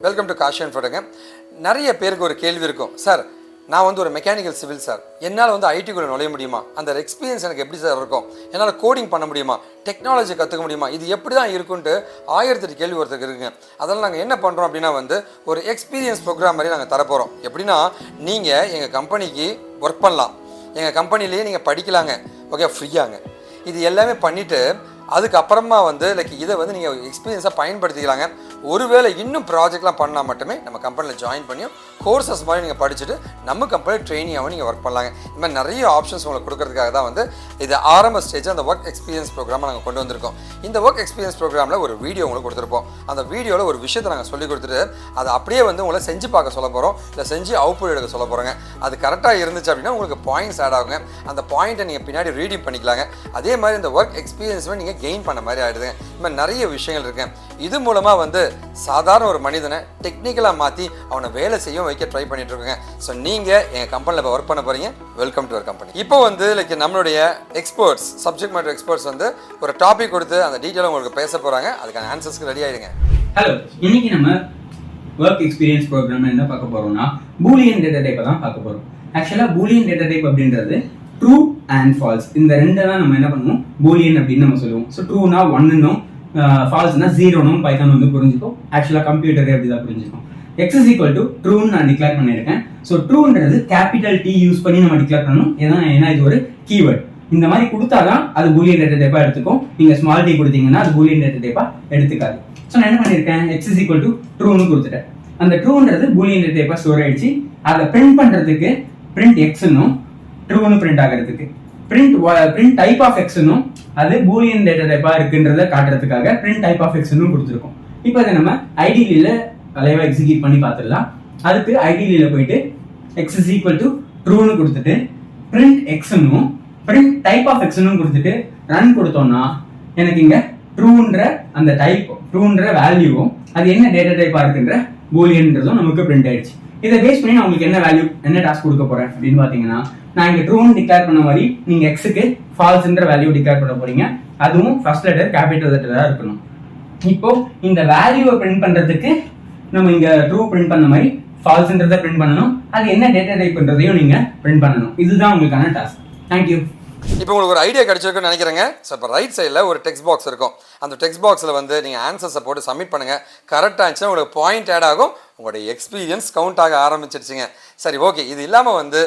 Welcome to Gaussian ஃபோட்டோங்க. நிறைய பேருக்கு ஒரு கேள்வி இருக்கும், சார் நான் வந்து ஒரு மெக்கானிக்கல் சிவில் சார், என்னால் வந்து ஐடிக்குள்ளே நுழைய முடியுமா, அந்த எக்ஸ்பீரியன்ஸ் எனக்கு எப்படி சார் இருக்கும், என்னால் கோடிங் பண்ண முடியுமா, டெக்னாலஜி கற்றுக்க முடியுமா, இது எப்படி தான் இருக்குன்ட்டு 1008 கேள்வி ஒருத்தருக்கு இருக்குங்க. அதனால் நாங்கள் என்ன பண்ணுறோம் அப்படின்னா வந்து ஒரு எக்ஸ்பீரியன்ஸ் ப்ரோக்ராம் மாதிரி நாங்கள் தரப்போகிறோம். எப்படின்னா நீங்கள் எங்கள் கம்பெனிக்கு ஒர்க் பண்ணலாம், எங்கள் கம்பெனிலேயே நீங்கள் படிக்கலாங்க, ஓகே, ஃப்ரீயாங்க. இது எல்லாமே பண்ணிவிட்டு அதுக்கப்புறமா வந்து இதை வந்து நீங்கள் எக்ஸ்பீரியன்ஸாக பயன்படுத்திக்கலாங்க. ஒருவேளை இன்னும் ப்ராஜெக்ட்லாம் பண்ணால் மட்டுமே நம்ம கம்பெனியில் ஜாயின் பண்ணியும் கோர்சஸ் மாதிரி நீங்கள் படிச்சுட்டு நம்ம கம்பெனியில் ட்ரெயினியாகவும் நீங்கள் ஒர்க் பண்ணலாங்க. இந்த மாதிரி நிறைய ஆப்ஷன்ஸ் உங்களுக்கு கொடுக்கறதுக்காக தான் வந்து இது ஆரம்ப ஸ்டேஜ் அந்த ஒர்க் எக்ஸ்பீரியன்ஸ் ப்ரோக்ராமை நாங்கள் கொண்டு வந்திருக்கோம். இந்த ஒர்க் எக்ஸ்பீரியன்ஸ் ப்ரோக்ராமில் ஒரு வீடியோ உங்களுக்கு கொடுத்துருப்போம். அந்த வீடியோவில் ஒரு விஷயத்தை நாங்கள் சொல்லி கொடுத்துட்டு அதை அப்படியே வந்து உங்களை செஞ்சு பார்க்க சொல்ல போகிறோம், இல்லை செஞ்சு அவுட்புட் எடுக்க சொல்ல போகிறோங்க. அது கரெக்டாக இருந்துச்சு அப்படின்னா உங்களுக்கு பாயிண்ட்ஸ் ஆட் ஆகுங்க. அந்த பாயிண்ட்டை நீங்கள் பின்னாடி ரீடிங் பண்ணிக்கலாங்க. அதே மாதிரி இந்த ஒர்க் எக்ஸ்பீரியன்ஸுமே நீங்கள் கெயின் பண்ண மாதிரி ஆகிடுதுங்க. இந்த மாதிரி நிறைய விஷயங்கள் இருக்குங்க. இது மூலமாக வந்து சாதாரண ஒரு மனிதனை டெக்னிக்கலாக மாற்றி அவனை வேலை செய்ய வைக்க ட்ரை பண்ணிட்டு இருக்கோங்க. ஸோ நீங்கள் எங்கள் கம்பெனியில் இப்போ ஒர்க் பண்ண போகிறீங்க, வெல்கம் டு அவர் கம்பெனி. இப்போ வந்து நம்மளுடைய எக்ஸ்பர்ட்ஸ், சப்ஜெக்ட் மேட்டர் எக்ஸ்பர்ட்ஸ் வந்து ஒரு டாபிக் கொடுத்து அந்த டீட்டெயிலாக உங்களுக்கு பேச போகிறாங்க. அதுக்கான ஆன்சர்ஸ்க்கு ரெடி ஆகிடுங்க. ஹலோ, இன்னைக்கு நம்ம ஒர்க் எக்ஸ்பீரியன்ஸ் ப்ரோக்ராம் என்ன பார்க்க போறோம்னா பூலியன் டேட்டா டைப்பை தான் பார்க்க போகிறோம். ஆக்சுவலாக பூலியன் டேட்டா டைப் அப்படின்றது ட்ரூ அண்ட் ஃபால்ஸ், இந்த ரெண்டை தான் நம்ம என்ன பண்ணுவோம், பூலியன் அப்படின்னு நம்ம சொல்லுவோம். ஸோ ட்ரூனா ஒன்னும் ஃபால்ஸ்னா ஜீரோனும் பைத்தான் வந்து புரிஞ்சுக்கும். ஆக்சுவலாக கம்ப்யூட்டரே அப்படி தான் புரிஞ்சுக்கும். எக்ஸ் இஸ் ஈக்குவல் டு ட்ரூன்னு நான் டிக்ளேர் பண்ணியிருக்கேன். ஸோ ட்ரூன்றது கேபிட்டல் டி யூஸ் பண்ணி நம்ம டிக்ளேர் பண்ணணும். ஏன்னா இது ஒரு கீவேர்ட். இந்த மாதிரி கொடுத்தாதான் அது பூலியன் டேட்டா டைப்பா எடுத்துக்கும். நீங்க ஸ்மால் டி கொடுத்தீங்கன்னா அது பூலியன் டேட்டா டைப்பா எடுத்துக்காது. ஸோ நான் என்ன பண்ணியிருக்கேன், எக்ஸ் இஸ் ஈக்குவல் டு ட்ரூன்னு கொடுத்துட்டேன். அந்த ட்ரூன்றது பூலியன் டேட்டா டைப்பா ஸ்டோர் ஆயிடுச்சு. அதை பிரிண்ட் பண்றதுக்கு பிரிண்ட் எக்ஸ்னும் ட்ரூன்னு பிரிண்ட் ஆகிறதுக்கு பிரிண்ட் டைப் ஆஃப் எக்ஸ்னும் அது பூலியன் டேட்டா டைப்பா இருக்குன்றத காட்டுறதுக்காக பிரிண்ட் டைப் ஆஃப் எக்ஸ்னும் கொடுத்துருக்கோம். இப்போ அதை நம்ம ஐடியில அலைவா எக்ஸிக்யூட் பண்ணி பார்த்துடலாம். அதுக்கு ஐடியில போயிட்டு எக்ஸ் இஸ் ஈக்குவல் டு ட்ரூன்னு கொடுத்துட்டு பிரிண்ட் எக்ஸ்னும் பிரிண்ட் டைப் ஆஃப் எக்ஸ்னும் கொடுத்துட்டு ரன் கொடுத்தோம்னா எனக்கு இங்க ட்ரூன்ற அந்த டைப், ட்ரூன்ற வேல்யூவும் அது என்ன டேட்டா டைப்பா இருக்குன்ற பூலியன்றதும் நமக்கு பிரிண்ட் ஆயிடுச்சு. இதை பேஸ் பண்ணி நான் உங்களுக்கு என்ன வேல்யூ, என்ன டாஸ்க் கொடுக்க போறேன் அப்படின்னு பாத்தீங்கன்னா, நான் இங்க ட்ரூன்னு டிக்ளேர் பண்ண மாதிரி நீங்க எக்ஸுக்கு ஃபால்ஸ்ன்ற வேல்யூ டிக்ளேர் பண்ண போறீங்க. அதுவும் ஃபர்ஸ்ட் லெட்டர் கேபிட்டல் லெட்டரா இருக்கணும். இப்போ இந்த வேல்யூவை பிரிண்ட் பண்றதுக்கு நம்ம இங்க ட்ரூ பிரிண்ட் பண்ண மாதிரி ஃபால்ஸ்ன்றதை பிரிண்ட் பண்ணணும். அது என்ன டேட்டா டைப்ன்றதையும் நீங்க பிரிண்ட் பண்ணணும். இதுதான் உங்களுக்கான டாஸ்க். தேங்க்யூ. இப்போ உங்களுக்கு ஒரு ஐடியா கிடைச்சிருக்குன்னு நினைக்கிறேங்க. ஸோ இப்போ ரைட் சைடில் ஒரு டெக்ஸ்ட் பாக்ஸ் இருக்கும். அந்த டெக்ஸ்ட் பாக்ஸில் வந்து நீங்கள் ஆன்சர்ஸை போட்டு சப்மிட் பண்ணுங்கள். கரெக்டாக இருந்துச்சுன்னா உங்களுக்கு பாயிண்ட் ஆட் ஆகும், உங்களுடைய எக்ஸ்பீரியன்ஸ் கவுண்ட் ஆக ஆரம்பிச்சிருச்சுங்க. சரி, ஓகே. இது இல்லாமல் வந்து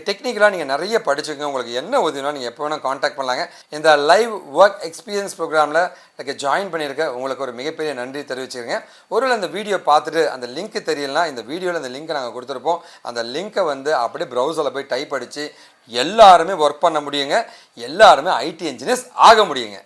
டெக்னிக்கலாக நீங்கள் நிறைய படிச்சுக்கோங்க. உங்களுக்கு என்ன உதவினா நீங்கள் எப்போ வேணால் காண்டாக்ட் பண்ணலாங்க. இந்த லைவ் ஒர்க் எக்ஸ்பீரியன்ஸ் ப்ரோக்ராமில் ஜாயின் பண்ணியிருக்க உங்களுக்கு ஒரு மிகப்பெரிய நன்றி தெரிவிச்சுருங்க. ஒருவேளை இந்த வீடியோ பார்த்துட்டு அந்த லிங்க் தெரியலனா இந்த வீடியோவில் அந்த லிங்க்கை நாங்கள் கொடுத்துருப்போம். அந்த லிங்க்கை வந்து அப்படியே ப்ரௌசரில் போய் டைப் அடித்து எல்லாருமே ஒர்க் பண்ண முடியுங்க. எல்லாருமே ஐடி இன்ஜினியர்ஸ் ஆக முடியுங்க.